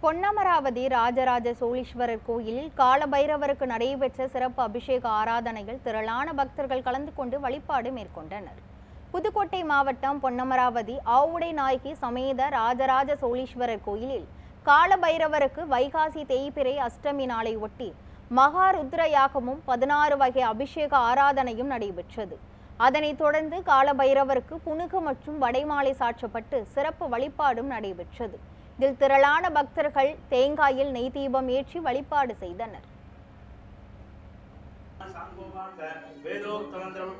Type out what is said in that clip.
பொன்னமராவதி ராஜராஜ சோழீஸ்வரர் கோயிலில் காலபைரவருக்கு நடைபெற்ற சிறப்பு அபிஷேக ஆராதனையில் திரளான பக்தர்கள் கலந்து கொண்டு வழிபாடு மேற்கொண்டனர். புதுக்கோட்டை மாவட்டம் பொன்னமராவதி ஆவுடை நாயகி சமேத ராஜராஜ சோழீஸ்வரர் கோயிலில் காலபைரவருக்கு வைகாசி தேய்பிறை அஷ்டமி நாளை ஒட்டி மகா ருத்ர யாகமும் 16 வகை அபிஷேக ஆராதனையும் நடைபெற்றது. அதனைத் தொடர்ந்து காலபைரவருக்கு புனுகு மற்றும் வடைமாலை சாற்றப்பட்டு சிறப்பு வழிபாடும் நடைபெற்றது. இதில் திரளான பக்தர்கள் தேங்காயில் நெய் தீபம் ஏற்றி வழிபாடு செய்தனர். வேதோக்த மந்திரம்